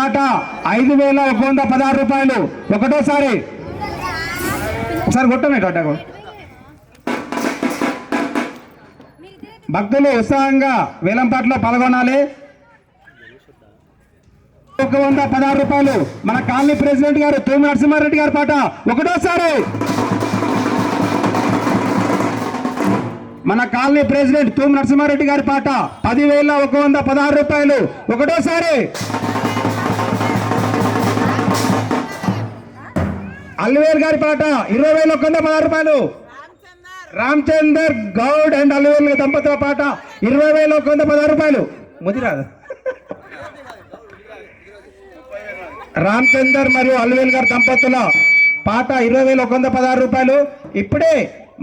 పాట 5116 రూపాయలు ఒకటోసారి. ఒకసారి కొట్టమే టోటకు. భక్తులు ఉత్సాహంగా వేలంపాట్లో పాల్గొనాలి. 116 రూపాయలు మన కాలనీ ప్రెసిడెంట్ గారు తూమి నరసింహారెడ్డి గారి పాట ఒకటోసారి. మన కాలనీ ప్రెసిడెంట్ తూమి నరసింహారెడ్డి గారి పాట 10,116 రూపాయలు ఒకటోసారి. అల్లువేల్ గారి పాట 20,116 రూపాయలు. రామచందర్ గౌడ్ అండ్ అల్లువేల్ దంపతుల పాట 20,116 రూపాయలు. ముదిరాదు రామచందర్ మరియు అల్లువేల్ గారి దంపతుల పాట 20,116 రూపాయలు. ఇప్పుడే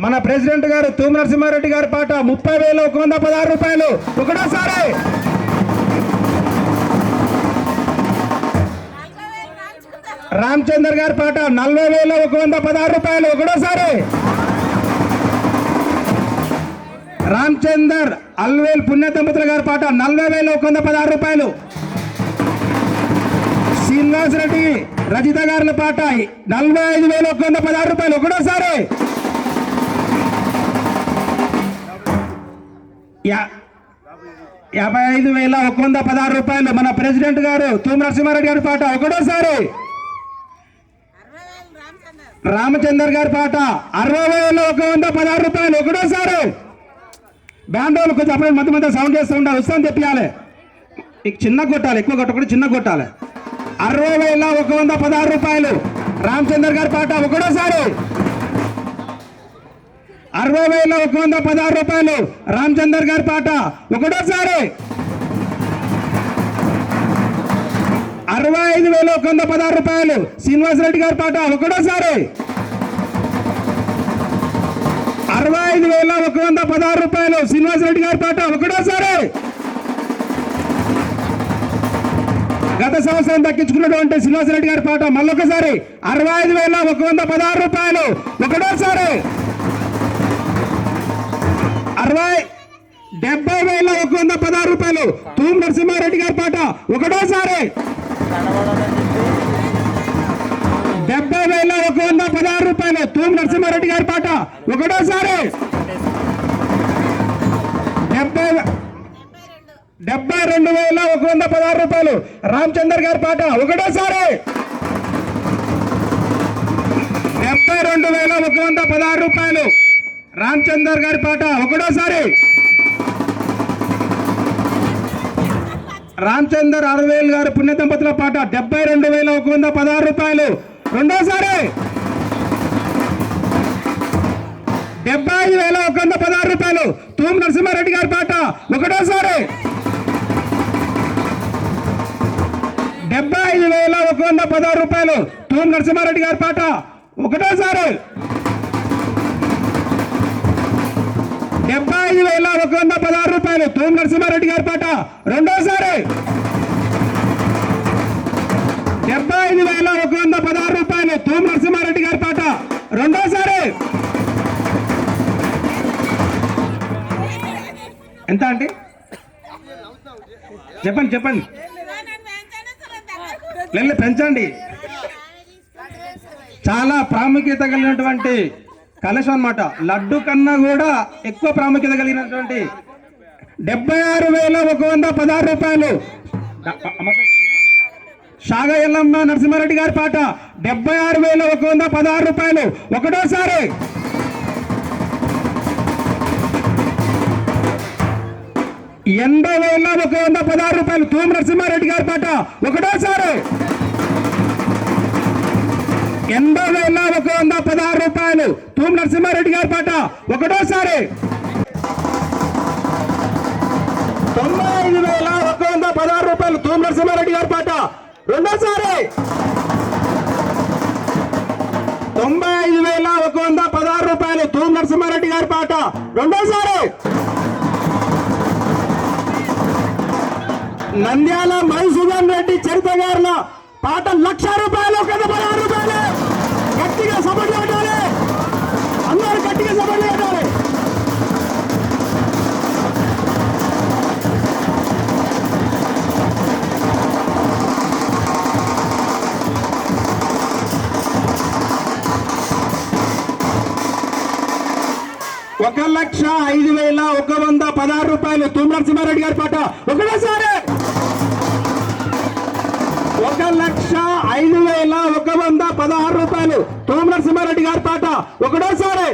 మన ప్రెసిడెంట్ గారు తూమి నరసింహారెడ్డి గారి పాట 30,116 రూపాయలు ఒకటోసారి. రామచందర్ గారి పాట 40,116 రూపాయలు ఒకటోసారి. రామచందర్ అల్వేల్ పుణ్య దంపతుల గారి పాట 40,116 రూపాయలు. శ్రీనివాస్ రెడ్డి రజిత గారి పాట 45,116 రూపాయలు ఒకటోసారి. 55,116 రూపాయలు మన ప్రెసిడెంట్ గారు తూమి నరసింహారెడ్డి గారి పాట ఒకటోసారి. రామచందర్ గారి పాట 60,116 రూపాయలు ఒకటోసారి. బ్యాండ్ వాళ్ళు కొంచెం అప్పుడు మధ్య మధ్య సౌండ్ చేస్తూ ఉండాలి, ఉత్సాహం తెప్పియాలి. చిన్న కొట్టాలి, ఎక్కువ కొట్టకుండా చిన్న కొట్టాలి. 60,116 రూపాయలు రామచందర్ గారి పాట ఒకటోసారి. 60,116 రూపాయలు రామచందర్ గారి పాట ఒకటోసారి. 65,116 రూపాయలు శ్రీనివాసరెడ్డి గారి పాట ఒకటోసారి. 65,116 రూపాయలు శ్రీనివాసరెడ్డి గారి పాట ఒకటోసారి. గత సంవత్సరం దక్కించుకున్నటువంటి శ్రీనివాసరెడ్డి గారి పాట మళ్ళొకసారి 65,116 రూపాయలు ఒకటోసారి. 70,116 రూపాయలు తూమి నరసింహారెడ్డి గారి పాట ఒకటోసారి. 70,116 రూపాయలు తూమి నరసింహారెడ్డి గారి పాట ఒకటోసారి. 72,116 రూపాయలు రామచందర్ గారి పాట ఒకటోసారి. 72,116 రూపాయలు రామచందర్ గారి పాట ఒకటోసారి. రామచందర్ 60,000 గారి పుణ్య దంపతుల పాట 72,116 రూపాయలు రెండోసారి. 75,116 రూపాయలు తూమి నరసింహారెడ్డి గారి పాట ఒకటోసారి. 75,116 రూపాయలు తూమి నరసింహారెడ్డి గారి పాట ఒకటోసారి. 75,116 రూపాయలు తూమి నరసింహారెడ్డి గారి పాట రెండోసారి. 75,116 రూపాయలు తూమి నరసింహారెడ్డి గారి పాట రెండోసారి. ఎంత అంటే చెప్పండి చెప్పండి, లేదు పెంచండి. చాలా ప్రాముఖ్యత కలిగినటువంటి కలశం అన్నమాట. లడ్డు కన్నా కూడా ఎక్కువ ప్రాముఖ్యత కలిగినటువంటి 76,116 రూపాయలు షాగ ఎల్లమ్మ నరసింహారెడ్డి గారి పాట 76,116 రూపాయలు ఒకటోసారి. 80,116 రూపాయలు తూమి నరసింహారెడ్డి గారి పాట ఒకటోసారి. 80,116 రూపాయలు తూమి నరసింహారెడ్డి గారి పాట ఒకటోసారి. 95,116 రూపాయలు తూమి నరసింహారెడ్డి గారి పాట రెండోసారి. 95,116 రూపాయలు తూమి నరసింహారెడ్డి గారి పాట రెండోసారి. నంద్యాల మధుసూదన్ రెడ్డి చరిత గారుల పాట 1,00,000 రూపాయలు, 16 రూపాయలు. గట్టిగా సపోర్ట్ పెట్టాలి, అందరూ గట్టిగా సపోర్ట్ పెట్టాలి. 1,05,116 రూపాయలు తూము నరసింహారెడ్డి గారి పాట ఒకటోసారి. 1,05,116 రూపాయలు తూము నరసింహారెడ్డి గారి పాట ఒకటోసారి.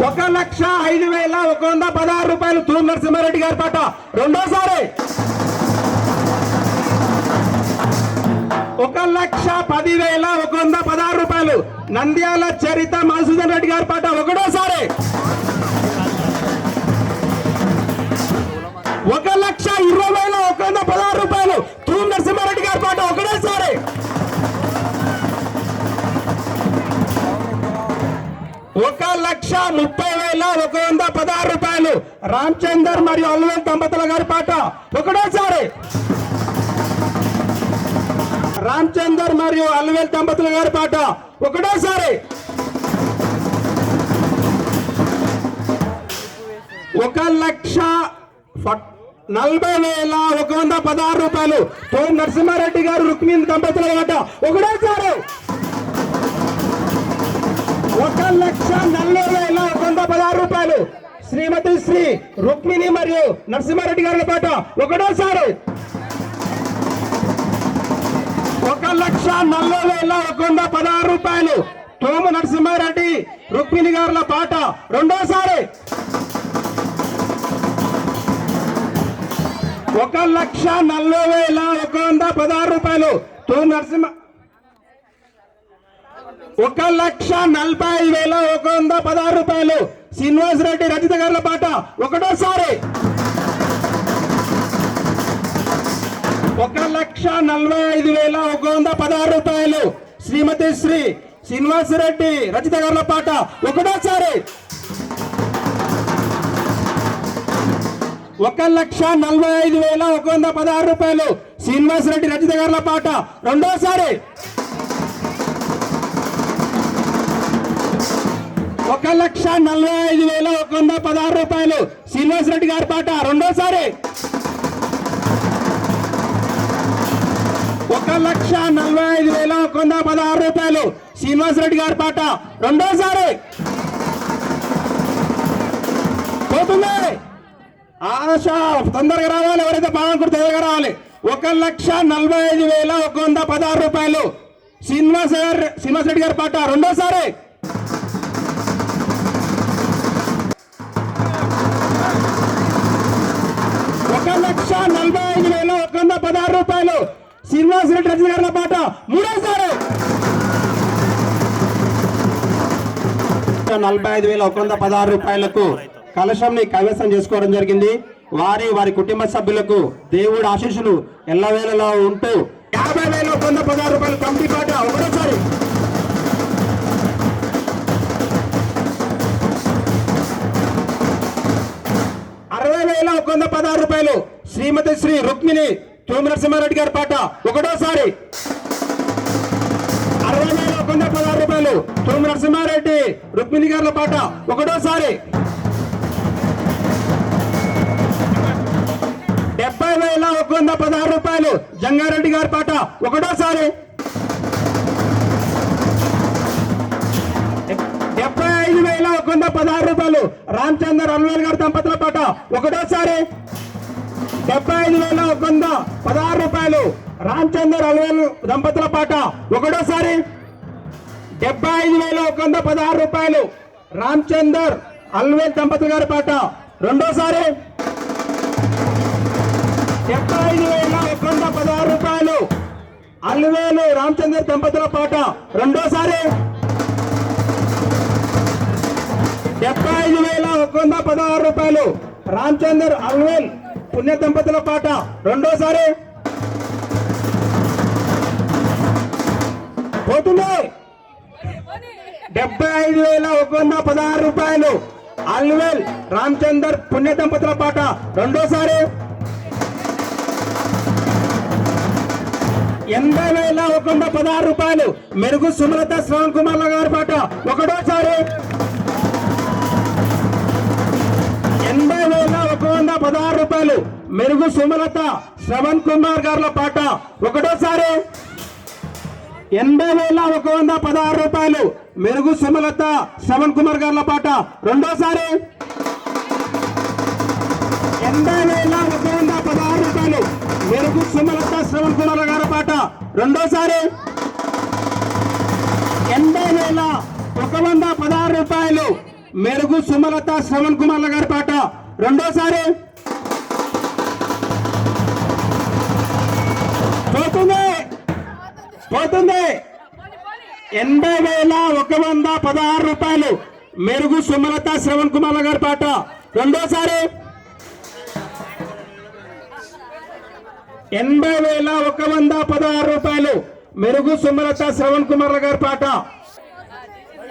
1,05,116 రూపాయలు తూము నరసింహారెడ్డి గారి పాట రెండోసారి. 1,10,116 రూపాయలు నంద్యాల చరిత మధుసూదన్ రెడ్డి గారి పాట ఒకటోసారి. 1,20,116 రూపాయలు తూము నరసింహారెడ్డి గారి పాట ఒకటోసారి. 1,30,116 రూపాయలు రామచందర్ మరియు అల్వేల్ దంపతుల గారి పాట ఒకటోసారి. రామచందర్ మరియు అల్వేల్ దంపతుల గారి పాట ఒకటోసారి. 1,40,116 రూపాయలు తూము నరసింహారెడ్డి గారు రుక్మిణి దంపతుల పాట ఒకటోసారి. 1,40,116 రూపాయలు శ్రీమతి శ్రీ రుక్మిణి మరియు నరసింహారెడ్డి గారి పాట ఒకటోసారి. 1,40,116 రూపాయలు తూము నరసింహారెడ్డి రుక్మిణి గారుల పాట రెండోసారి. 1,40,116 రూపాయలు తూము నరసింహ 1,40,116 రూపాయలు శ్రీనివాస్ రెడ్డి రజిత గారుల పాట ఒకటోసారి. 1,45,116 రూపాయలు శ్రీమతి శ్రీ శ్రీనివాస్ రెడ్డి రజిత గారుల పాట ఒకటోసారి. 1,45,116 రూపాయలు శ్రీనివాస్ రెడ్డి రజిత గారుల పాట రెండోసారి. 1,45,116 రూపాయలు శ్రీనివాస్ రెడ్డి గారి పాట రెండోసారి. 1,45,116 రూపాయలు శ్రీనివాస్ రెడ్డి గారి పాట రెండోసారి. పోతుంది ఆశ తొందరగా రావాలి, ఎవరైతే బాగుంటుంది తొందరగా రావాలి. 1,45,116 రూపాయలు శ్రీనివాస్ రెడ్డి గారి పాట రెండోసారి. 1,45,116 రూపాయలు శ్రీనివాస్ రెడ్డి రజిత గారి పాట మూడోసారి. 45,116 రూపాయలకు కలశంని కైవసం చేసుకోవడం జరిగింది. వారి కుటుంబ సభ్యులకు దేవుడు ఆశీస్సులు ఎల్లవేళలా ఉంటూ 50,116 రూపాయలు కమిటీ పాట ఒకటోసారి. 60,116 రూపాయలు శ్రీమతి శ్రీ రుక్మిణి తూము నరసింహారెడ్డి గారి పాట ఒకటోసారి. 60,116 రూపాయలు తూము నరసింహారెడ్డి రుక్మిణి గారి పాట ఒకటోసారి. 70,116 రూపాయలు జంగారెడ్డి గారి పాట ఒకటోసారి. 75,116 రూపాయలు రామచందర్ అల్వేల్ గారి దంపతుల పాట ఒకటోసారి. 75,116 రూపాయలు రామచందర్ అల్వేల్ దంపతుల పాట ఒకటోసారి. 75,116 రూపాయలు రామచందర్ అల్వేల్ దంపతుల గారి పాట రెండోసారి. 75,116 రూపాయలు అల్వేలు రామచందర్ దంపతుల పాట రెండోసారి. 75,116 రూపాయలు రామచందర్ అల్వేల్ పుణ్య దంపతుల పాట రెండోసారి. పోతుంది 75,116 రూపాయలు అల్వేల్ రామచందర్ పుణ్య దంపతుల పాట రెండోసారి. 80,116 రూపాయలు మెరుగు సుమలత శ్రవణ్ కుమార్ గారి పాట ఒకటోసారి. 80,116 రూపాయలు మెరుగు సుమలత శ్రవణ్ కుమార్ గారుల పాట ఒకటోసారి. 80,116 రూపాయలు మెరుగు సుమలత శ్రవణ్ కుమార్ గార్ల పాట రెండోసారి 80,116 రూపాయలు మెరుగు సుమలత శ్రవణ్ కుమార్ గారి పాట రెండోసారి 80,116 రూపాయలు మెరుగు సుమలత శ్రవణ్ కుమార్ గారి పాట రెండోసారి పోతుంది 80,116 రూపాయలు మెరుగు సుమలత శ్రవణ్ కుమార్ గారి పాట రెండోసారి 80,116 రూపాయలు మెరుగు సుమలత శ్రవణ్ కుమార్ గారి పాట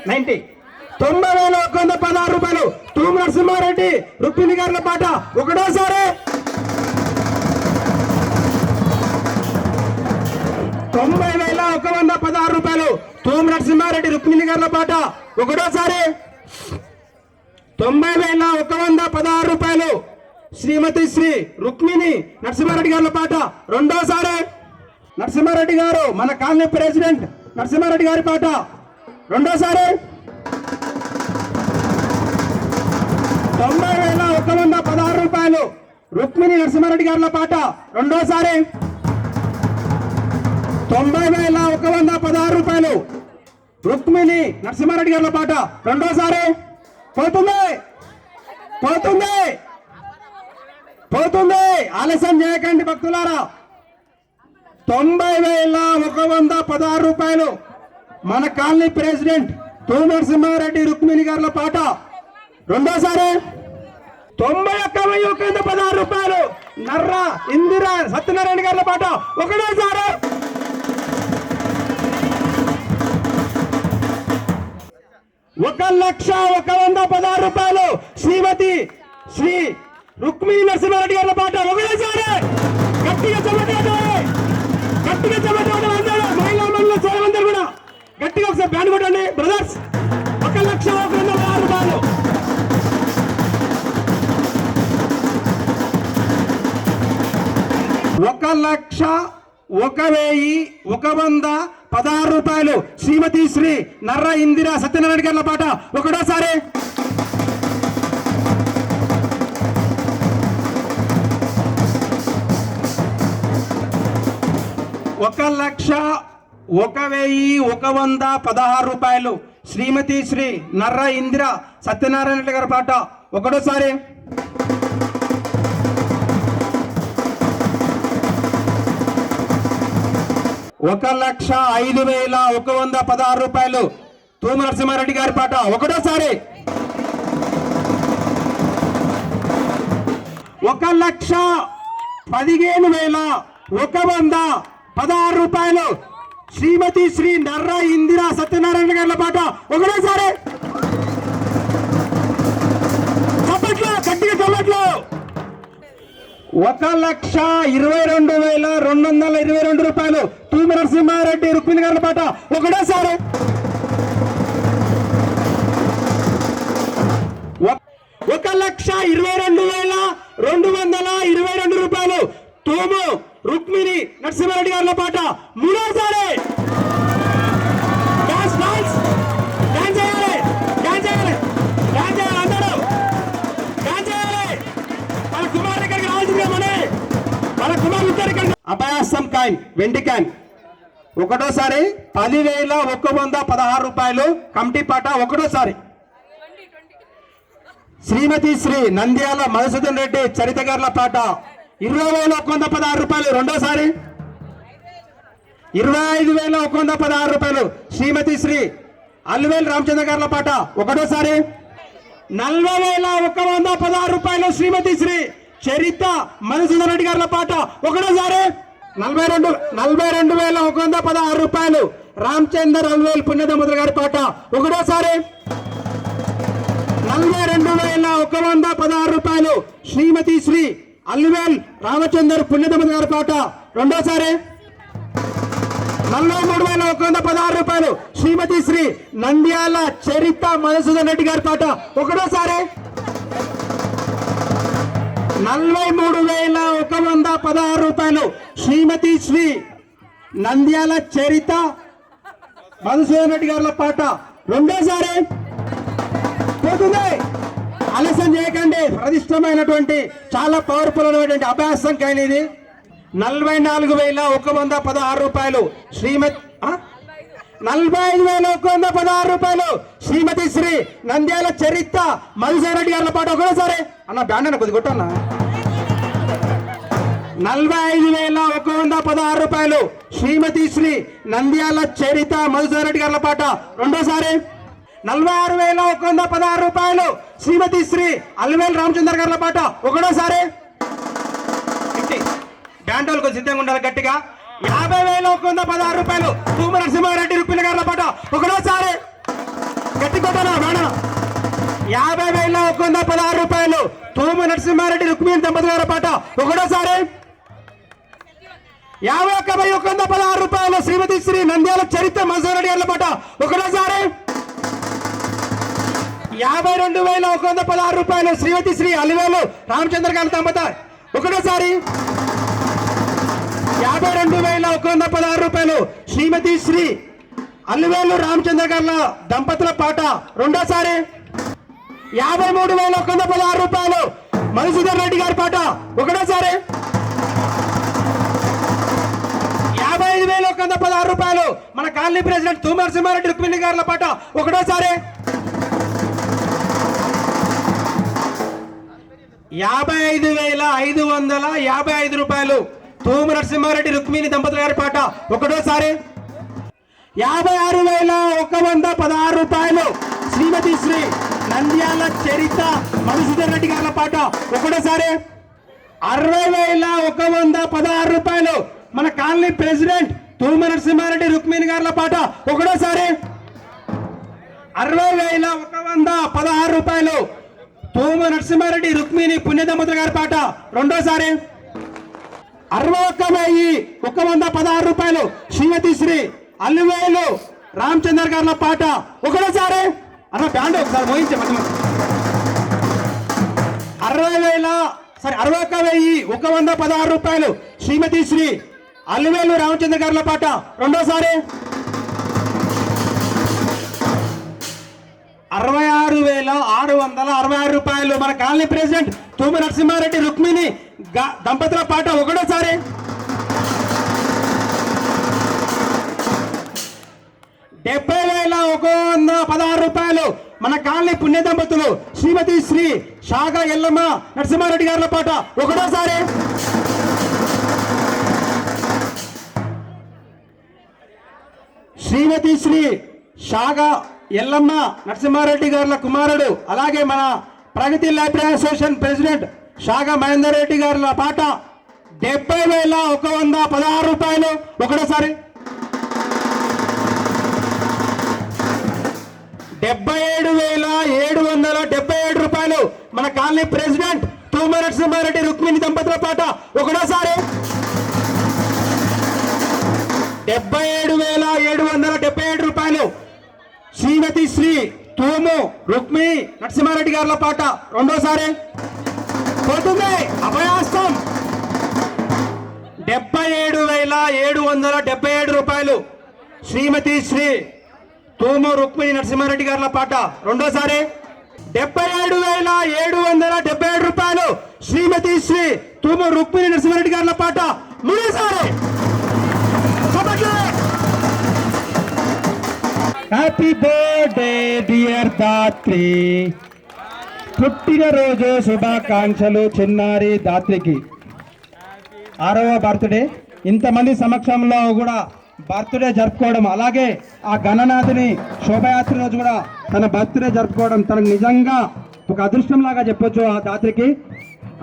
90,116 రూపాయలు తూము నరసింహారెడ్డి రుక్మిణి గారి పాట ఒకటోసారి 90,116 రూపాయలు తూము నరసింహారెడ్డి రుక్మిణి గారి పాట ఒకటోసారి 90,116 రూపాయలు శ్రీమతి శ్రీ రుక్మిణి నరసింహారెడ్డి గారి పాట రెండోసారి నరసింహారెడ్డి గారు మన కాలనీ ప్రెసిడెంట్ నరసింహారెడ్డి గారి పాట రెండోసారి 90,116 రూపాయలు రుక్మిణి నరసింహారెడ్డి గారి పాట రెండోసారి 90,116 రూపాయలు రుక్మిణి నరసింహారెడ్డి గారి పాట రెండోసారి పోతుంది ఆలస్యం చేయకండి భక్తులారా 90,116 రూపాయలు మన కాలనీ ప్రెసిడెంట్ తూము నరసింహారెడ్డి రుక్మిణి గారి పాట రెండోసారి 91,116 రూపాయలు నర్రా ఇందిరా సత్యనారాయణ గారి పాట ఒకటోసారి 1,116 రూపాయలు శ్రీమతి శ్రీ రుక్మిణి నరసింహారెడ్డి గారి పాట ఒకటోసారి గట్టిగా అందరూ మహిళా మండలి సోదరులందరూ కూడా గట్టిగా ఒకసారి బ్యాండ్ కొట్టండి బ్రదర్స్ 1,116 రూపాయలు 1,116 రూపాయలు శ్రీమతి శ్రీ నర్ర ఇందిరా సత్యనారాయణ గారి పాట ఒకటోసారి 1,116 రూపాయలు శ్రీమతి శ్రీ నర్ర ఇందిరా సత్యనారాయణ గారి పాట ఒకటోసారి 1,05,116 రూపాయలు తూము నరసింహారెడ్డి గారి పాట ఒకటోసారి 1,15,116 రూపాయలు శ్రీమతి శ్రీ నర్ర ఇందిరా సత్యనారాయణ గారి పాట ఒకటోసారి గట్టిగా చప్పట్లు 1,22,222 రూపాయలు తూము నరసింహారెడ్డి రుక్మిణి గారి పాట ఒకటోసారి 1,22,222 రూపాయలు తూము రుక్మిణి నరసింహారెడ్డి గారి పాట మూడోసారి అభయాసం కాయిన్ వెండి కాయిన్ ఒకటోసారి 10,116 రూపాయలు కమిటీ పాట ఒకటోసారి శ్రీమతి శ్రీ నంద్యాల మధుసూదన్ రెడ్డి చరిత గార్ల పాట 20,116 రూపాయలు రెండోసారి 25,116 రూపాయలు శ్రీమతి శ్రీ అల్లువేల్ రామచంద్ర గార్ల పాట ఒకటోసారి 40,116 రూపాయలు శ్రీమతి శ్రీ చరిత మధుసూదన్ రెడ్డి గారి పాట ఒకటోసారి 42,116 రూపాయలు రామచందర్ అల్వేల్ పుణ్యదముద్ర గారి పాట ఒకటోసారి 42,116 రూపాయలు శ్రీమతి శ్రీ అల్వేల్ రామచందర్ పుణ్యదముద్ర గారి పాట రెండోసారి 43,116 రూపాయలు శ్రీమతి శ్రీ నంద్యాల చరిత మధుసూదన్ రెడ్డి గారి పాట ఒకటోసారి 43,116 రూపాయలు శ్రీమతి శ్రీ నంద్యాల చరిత మధుసూదన్ రెడ్డి గారి పాట రెండోసారి పోతుంది. ఆలస్యం చేయకండి. ప్రతిష్టమైనటువంటి చాలా పవర్ఫుల్ అయినటువంటి అభ్యాసం కానీ ఇది 44,116 రూపాయలు. శ్రీమతి 45,116 రూపాయలు. శ్రీమతి శ్రీ నంద్యాల చరిత్ర మధుసూదన్ రెడ్డి గారి పాట ఒకటోసారి అన్న బ్యాండ్ అన్న కొద్ది కొట్టన్నా. 45,116 రూపాయలు. శ్రీమతి శ్రీ నంద్యాల చరిత మధుసూదన్ రెడ్డి గారి పాట రెండోసారి. 46,116 రూపాయలు. శ్రీమతి శ్రీ అల్వేల్ రామచంద్ర గారి పాట ఒకటోసారి. బ్యాండ్ వాళ్ళకు సిద్ధంగా ఉండాలి గట్టిగా. 50,116 రూపాయలు. తూము నరసింహారెడ్డి రుక్మిణి గారి పాట ఒకటోసారి. గట్టి కొట్టనా బ్యాండ్. 50,116 రూపాయలు. తూము నరసింహారెడ్డి రుక్మిణి దంపతుల గారి పాట ఒకటోసారి. 51,116 రూపాయలు. శ్రీమతి శ్రీ నంద్యాల చరిత్ర మధుసూదన్ రెడ్డి గారి పాట ఒకటోసారి. 52,116 రూపాయలు. శ్రీమతి శ్రీ అలివేలు రామచంద్ర గారి దంపత ఒకటోసారి. 52,116 రూపాయలు. శ్రీమతి శ్రీ అలివేలు రామచంద్ర గారి దంపతుల పాట రెండోసారి. 53,116 రూపాయలు. మధుసూదన్ రెడ్డి గారి పాట ఒకటోసారి. 55,116 రూపాయలు. మన కాలనీ ప్రెసిడెంట్ తూము నరసింహారెడ్డి రుక్మిణి గారి పాట ఒకటోసారి. 55,555 రూపాయలు. తూము నరసింహారెడ్డి రుక్మిణి దంపతుల గారి పాట ఒకటోసారి. 56,116 రూపాయలు. శ్రీమతి శ్రీ నంద్యాల చరిత మధుసూదన్ రెడ్డి గారి పాట ఒకటోసారి. 60,116 రూపాయలు. మన కాలనీ ప్రెసిడెంట్ తూము నరసింహారెడ్డి రుక్మిణి గారి పాట ఒకటోసారి. 60,116 రూపాయలు. తూము నరసింహారెడ్డి రుక్మిణి పుణ్య దంపతుల గారి పాట రెండోసారి. 61,116 రూపాయలు. శ్రీమతి శ్రీ అల్లువేలు రామచంద్ర గారి పాట ఒకటోసారి. అన్న బ్యాండ్ ఒకసారి మోయించే 61,116 రూపాయలు. శ్రీమతి శ్రీ అల్లువేలు రామచంద్ర గారి పాట రెండోసారి. 66,666 రూపాయలు. మన కాలనీ ప్రెసిడెంట్ తూము నరసింహారెడ్డి రుక్మిణి దంపతుల పాట ఒకటోసారి. 70,116 రూపాయలు. మన కాలనీ పుణ్య దంపతులు శ్రీమతి శ్రీ షాగా ఎల్లమ్మ నరసింహారెడ్డి గారి పాట ఒకటోసారి. 'శ్రీమతి శ్రీ షాగా ఎల్లమ్మ నరసింహారెడ్డి గారి కుమారుడు, అలాగే మన ప్రగతి లైబ్రరీ అసోసియేషన్ ప్రెసిడెంట్ షాగా మహేందర్ రెడ్డి గారి పాట 70,116 రూపాయలు ఒకటోసారి. 77,777 రూపాయలు. మన కాలనీ ప్రెసిడెంట్ తూము నరసింహారెడ్డి రుక్మిణి దంపతుల పాట ఒకటోసారి. 77,777 రూపాయలు. శ్రీమతి శ్రీ తూము రుక్మిణి నరసింహారెడ్డి గారి పాట రెండోసారి. పోతుంది అభయాస్తం. 77,777 రూపాయలు. శ్రీమతి శ్రీ తూము రుక్మిణి నరసింహారెడ్డి గారి పాట రెండోసారి. 77,777 రూపాయలు. శ్రీమతి శ్రీ తూము రుక్మిణి నరసింహారెడ్డి గారి పాట మూడోసారి. Happy birthday dear Dhatri. పుట్టినరోజు శుభాకాంక్షలు చిన్నారి దాత్రికి. 6వ బర్త్డే. ఇంతమంది సమక్షంలో కూడా బర్త్డే జరుపుకోవడం, అలాగే ఆ గణనాథుని శోభయాత్ర రోజు కూడా తన బర్త్డే జరుపుకోవడం తనకు నిజంగా ఒక అదృష్టం లాగా చెప్పొచ్చు. ఆ దాత్రికి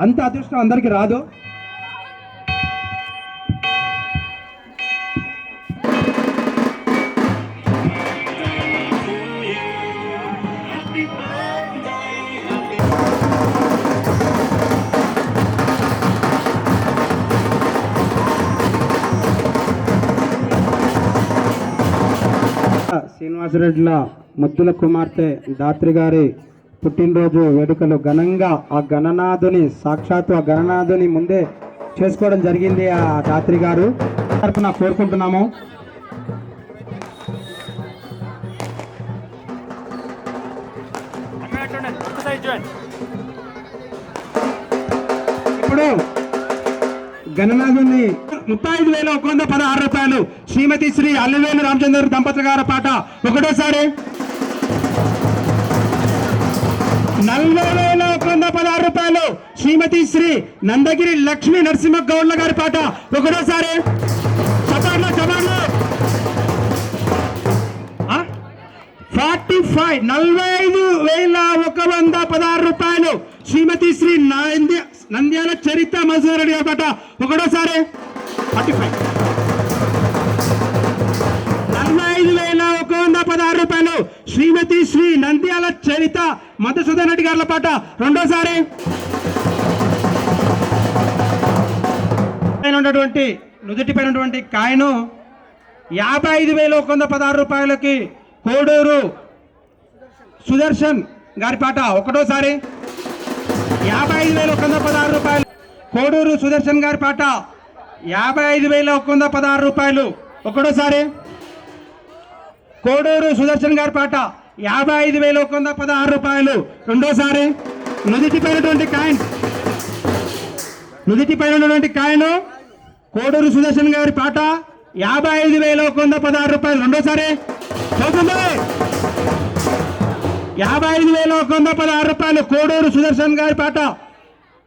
అంత అదృష్టం అందరికీ రాదు. శ్రీనివాసరెడ్డిల ముద్దుల కుమార్తె దాత్రి గారి పుట్టినరోజు వేడుకలు ఘనంగా ఆ గణనాథుని సాక్షాత్తు ఆ గణనాథుని ముందే చేసుకోవడం జరిగింది. ఆ దాత్రి గారు తరపున కోరుకుంటున్నాము. ఇప్పుడు గణనాథుని 35,116 రూపాయలు శ్రీమతి శ్రీ అల్లివేలు రామచంద్ర దంపతుల గారి పాట ఒకటోసారి. 40,116 రూపాయలు శ్రీమతి శ్రీ నందగిరి లక్ష్మీ నరసింహ గౌడ్ల గారి పాట ఒకటోసారి. చపార్లు 45,116 రూపాయలు శ్రీమతి శ్రీ నంద్యాల చరిత మధుసూదన్ రెడ్డి గారి పాట ఒకటోసారి. 45,116 రూపాయలు శ్రీమతి శ్రీ నంద్యాల చరిత మధుసూదన్ రెడ్డి గారి పాట రెండోసారి. ఉన్నటువంటి నుదుటిపైనటువంటి కాయను 55,116 రూపాయలకి కోడూరు సుదర్శన్ గారి పాట ఒకటోసారి. 55,116 రూపాయలు కోడూరు సుదర్శన్ గారి పాట 55,116 రూపాయలు ఒకటోసారి. కోడూరు సుదర్శన్ గారి పాట 55,116 రూపాయలు రెండోసారి. నుదిటిపైనటువంటి కాయను కోడూరు సుదర్శన్ గారి పాట 55,116 రూపాయలు రెండోసారి. 55,116 రూపాయలు కోడూరు సుదర్శన్ గారి పాట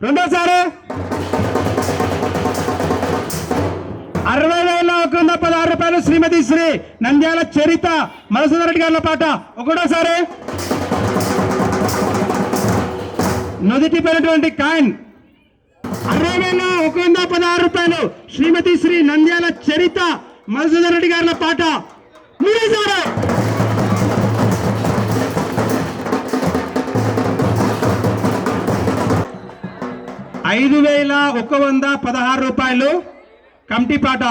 రెండోసారి. 60,116 రూపాయలు శ్రీమతి శ్రీ నంద్యాల చరిత మధుసూదన్ రెడ్డి గారి పాట ఒకటోసారి. నుదిటిపైనటువంటి కాయిన్ 60,116 రూపాయలు శ్రీమతి శ్రీ నంద్యాల చరిత మధుసూదన్ రెడ్డి గారి పాట మూడోసారి. 5,116 రూపాయలు కమిటీ పాట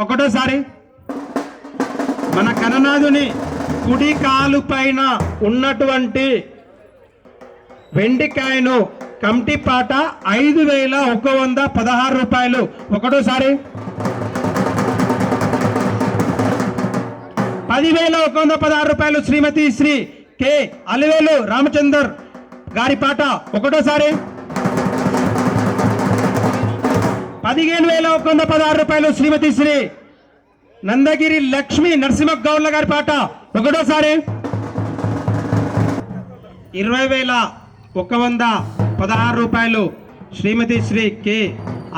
ఒకటోసారి. మన గణనాథుని కుడి కాలు పైన ఉన్నటువంటి వెండికాయను కమిటీ పాట 5,116 రూపాయలు ఒకటోసారి. 10,116 రూపాయలు శ్రీమతి శ్రీ కె అలివేలు రామచందర్ గారి పాట ఒకటోసారి. 15,116 రూపాయలు శ్రీమతి శ్రీ నందగిరి లక్ష్మీ నరసింహ గౌడ్ల గారి పాట ఒకటోసారి. 20,116 రూపాయలు శ్రీమతి శ్రీ కె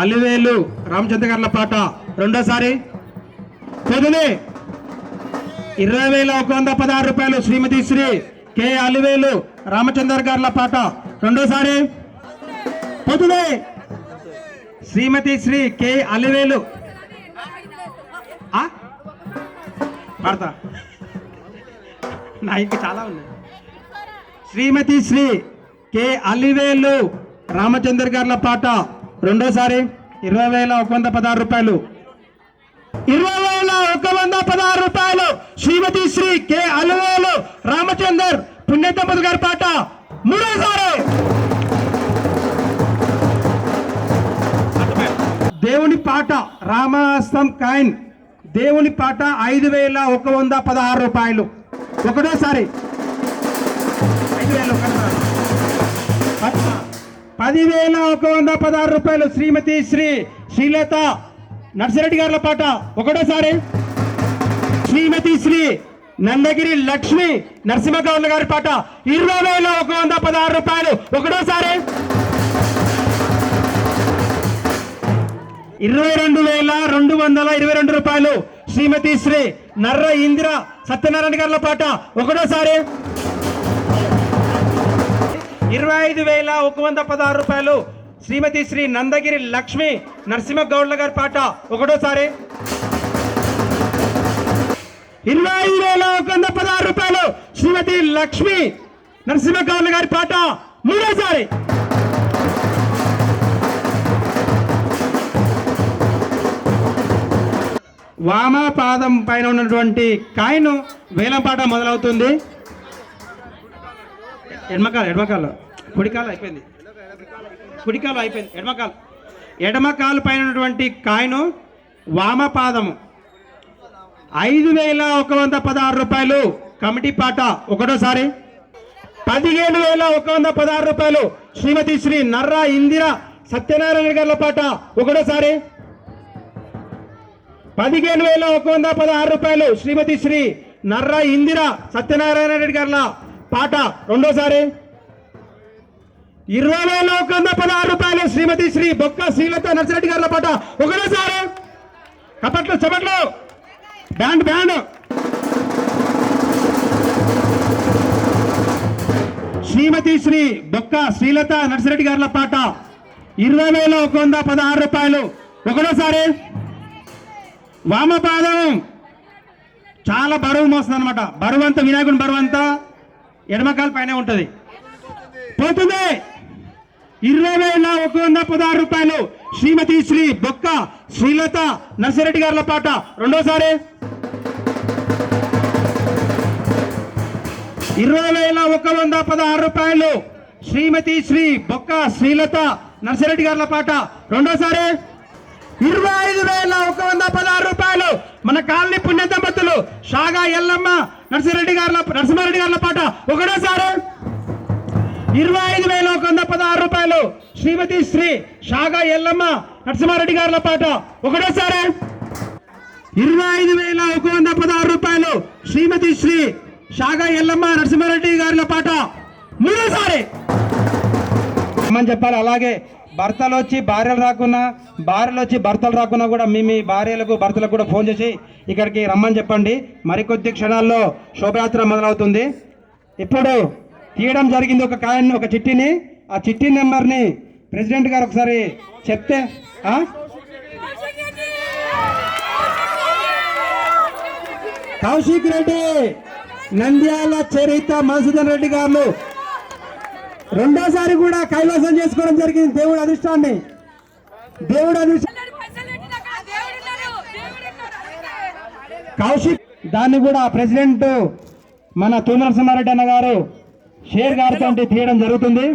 అలివేలు రామచంద్ర గారి పాట రెండోసారి. 20,116 రూపాయలు శ్రీమతి శ్రీ కె అలివేలు రామచంద్ర గారి పాట రెండోసారి. శ్రీమతి శ్రీ కె అలివేలు పాడతా నా ఇంకా చాలా ఉన్నాయి. శ్రీమతి శ్రీ కె అలివేలు రామచంద్ర గారి పాట రెండోసారి. 20,116 రూపాయలు. 20,116 రూపాయలు శ్రీమతి శ్రీ కె అలివేలు రామచందర్ పుణ్యతంపతి గారి పాట మూడోసారి. దేవుని పాట రామాస్తం కాయిన్ దేవుని పాట 5,116 రూపాయలు ఒకటోసారి. 10,116 రూపాయలు శ్రీమతి శ్రీ శ్రీలత నర్సిరెడ్డి గారి పాట ఒకటోసారి. శ్రీమతి శ్రీ నందగిరి లక్ష్మీ నరసింహగౌడ్ల గారి పాట 20,116 రూపాయలు ఒకటోసారి. 22,222 రూపాయలు శ్రీమతి శ్రీ నర్ర ఇందిర సత్యనారాయణ గారి పాట ఒకటోసారి. 25,116 రూపాయలు శ్రీమతి శ్రీ నందగిరి లక్ష్మీ నరసింహ గౌడ్ల గారి పాట ఒకటోసారి. 25,116 రూపాయలు శ్రీమతి లక్ష్మీ నరసింహ గౌడ్ల గారి పాట మూడోసారి. వామపాదం పైన ఉన్నటువంటి కాయను వేలంపాట మొదలవుతుంది. ఎడమకాలు కుడికాలు అయిపోయింది. ఎడమకాలు పైన ఉన్నటువంటి కాయను వామపాదము 5,116 రూపాయలు కమిటీ పాట ఒకటోసారి. 17,116 రూపాయలు శ్రీమతి శ్రీ నర్రా ఇందిరా సత్యనారాయణ గారి పాట ఒకటోసారి. 15,116 రూపాయలు శ్రీమతి శ్రీ నర్రా ఇందిరా సత్యనారాయణ రెడ్డి గారి పాట రెండోసారి. 20,116 రూపాయలు శ్రీమతి శ్రీ బొక్క శ్రీలత నర్సిరెడ్డి గారి పాట ఒకటోసారి. కపట్లు చపట్లు బ్యాండ్ బ్యాండ్. శ్రీమతి శ్రీ బొక్క శ్రీలత నర్సిరెడ్డి గారి పాట 20,116 రూపాయలు ఒకటోసారి. వామపాదం చాలా బరువు మోస్తుంది అనమాట. బరువు అంతా వినాయకుని బరువు అంతా ఎడమకాల పైన ఉంటుంది. పోతుంది. 20,116 రూపాయలు శ్రీమతి శ్రీ బొక్క శ్రీలత నర్సిరెడ్డి గారి పాట రెండోసారి. 20,116 రూపాయలు శ్రీమతి శ్రీ బొక్క శ్రీలత నర్సిరెడ్డి గారి పాట రెండోసారి. 25,116 రూపాయలు మన కాలనీ పుణ్య దంపతులు షాగా ఎల్లమ్మ నర్సిరెడ్డి నరసింహారెడ్డి గారి పాట ఒకటోసారి. 25,116 రూపాయలు శ్రీమతి శ్రీ షాగా ఎల్లమ్మ నరసింహారెడ్డి గారి పాట ఒకటోసారి. 25,116 రూపాయలు శ్రీమతి శ్రీ షాగా ఎల్లమ్మ నరసింహారెడ్డి గారి పాట మూడోసారి అని చెప్పాలి. అలాగే భర్తలు వచ్చి భార్యలు రాకున్నా, భార్యలు వచ్చి భర్తలు రాకున్నా కూడా మీ భార్యలకు భర్తలకు కూడా ఫోన్ చేసి ఇక్కడికి రమ్మని చెప్పండి. మరికొద్ది క్షణాల్లో శోభయాత్ర మొదలవుతుంది. ఇప్పుడు తీయడం జరిగింది ఒక చిట్టిని. ఆ చిట్టి నెంబర్ని ప్రెసిడెంట్ గారు ఒకసారి చెప్తే. కౌశిక్ రెడ్డి, నంద్యాల చరిత మధుసూదన్ రెడ్డి గారు రెండోసారి కూడా కైవసం చేసుకోవడం జరిగింది. దేవుడు అదృష్టాన్ని కౌశిక్ దాన్ని కూడా ప్రెసిడెంట్ మన తూమల నరసింహారెడ్డి అన్న గారు షేర్ గారితో తీయడం జరుగుతుంది.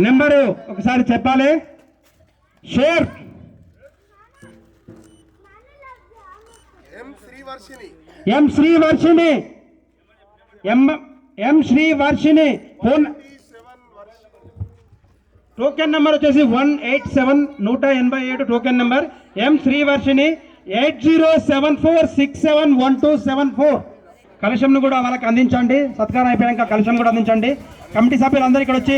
నెంబరు ఒకసారి చెప్పాలి. షేర్ ఎం శ్రీవర్షిణి ఫోన్ టోకెన్ నెంబర్ వచ్చేసి 187 టోకెన్ నెంబర్ ఎం శ్రీవర్షిణి 8074671274. కలశంను కూడా వాళ్ళకి అందించండి. సత్కారం అయిపోయాక కలశం కూడా అందించండి. కమిటీ సభ్యులందరూ ఇక్కడ వచ్చి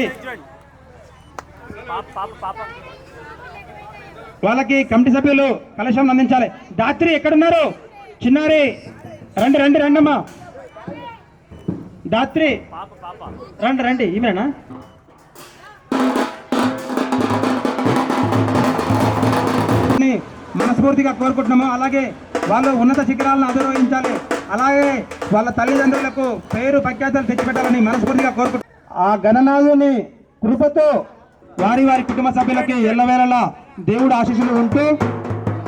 వాళ్ళకి కమిటీ సభ్యులు కలశం అందించాలి. దాత్రి ఎక్కడున్నారు? చిన్నారి రండి అమ్మా. దాత్రి రండి. ఈమెనా? మనస్ఫూర్తిగా కోరుకుంటున్నాము. అలాగే వాళ్ళు ఉన్నత శిఖరాలను అధిరోహించాలి. అలాగే వాళ్ళ తల్లిదండ్రులకు పేరు ప్రఖ్యాతలు తెచ్చిపెట్టాలని మనస్ఫూర్తిగా కోరుకుంటున్నాం. ఆ గణనాథుని కృపతో వారి కుటుంబ సభ్యులకి ఎల్లవేళలా దేవుడు ఆశీస్సులు ఉంటూ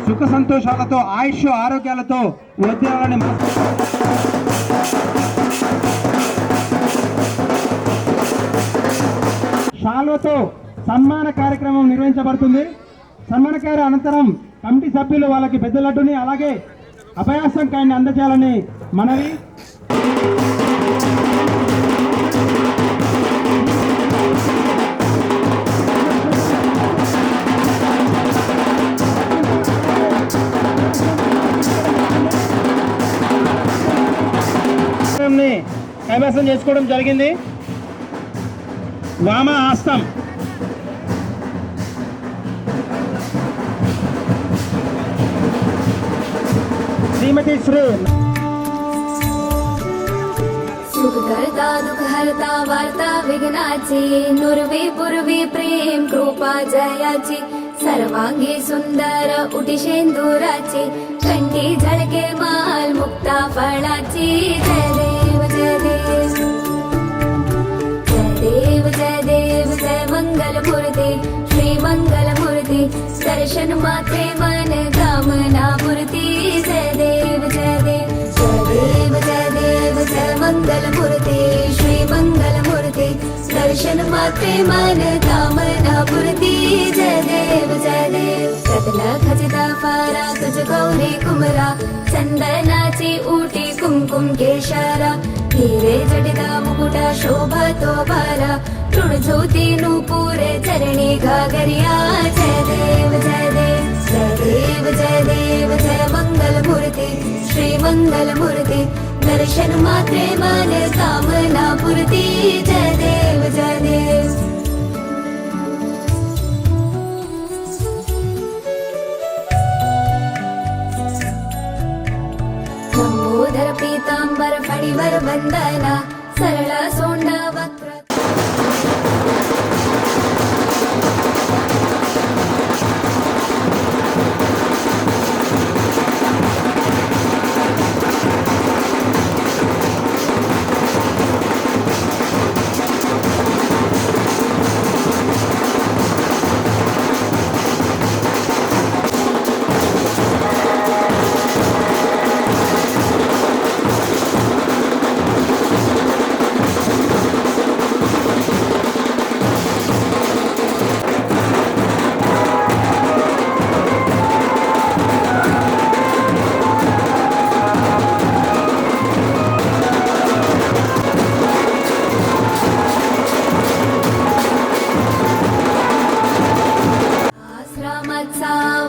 సుఖ సంతోషాలతో ఆయుష్ ఆరోగ్యాలతో వృద్ధిని షాల్వతో సన్మాన కార్యక్రమం నిర్వహించబడుతుంది. సన్మాన కార్య అనంతరం కమిటీ సభ్యులు వాళ్ళకి పెద్ద లడ్డుని అలాగే అభయాసం కాయని అందజేయాలని మనవి. కైవసం చేసుకోవడం జరిగింది. వామ హస్తం శ్రీమతి శ్రీ सुख करता दुख हरता वार्ता विघ्नाची नुर्वी पूर्वी प्रेम कृपा जयाची सर्वांगी सुंदर उटी शेंदुराची कंठी झळके माल मुक्ता फळाची जय देव जय देव जय देव जय देव जय मंगल मूर्ती श्री मंगल मूर्ती दर्शन मात्रे मन कामना मूर्ती जय देव जय देव जय देव जय देव जय मंगल मूर्ती श्री मंगल मूर्ती दर्शन मात्रे मन कामना मूर्ती जय देव जय देव रत्न खचिता फारा तुझ गौरी कुमरा चंदनाची उटी कुमकुम केशरा हिरे जटिता मुकुट शोभतो बारा तृणज्योती नूपुरे चरणी घागरिया जय देव जय देव जय देव जय देव जय मंगल मूर्ती श्री मंगल मूर्ती दर्शन मात्रे मन कामना पूर्ती जय देव जय देव लंबोदर पीतांबर फणिवर वंदना सरळ सोंड वक्र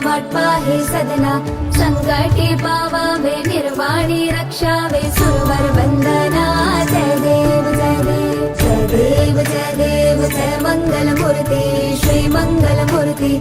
वाटपाहे सदना संकटे पावावे निर्वाणी रक्षावे सुरवर वंदना जय देव जय देव जय देव जय देव जय मंगल मूर्ती श्री मंगल मूर्ती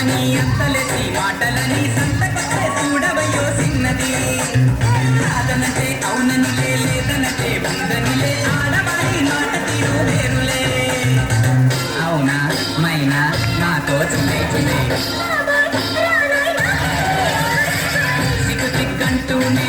నీ అంతలెత్తి మాటలని సంతకొస్తే చూడవయ్యో సిన్నది కాదనటే అవుననిలే లేదనటే ఉందనిలే ఆడవారి మాట తీరు వేరులే అవునా మైనా నాతో చులే చులే సిగ్గు సిగ్గంటూనే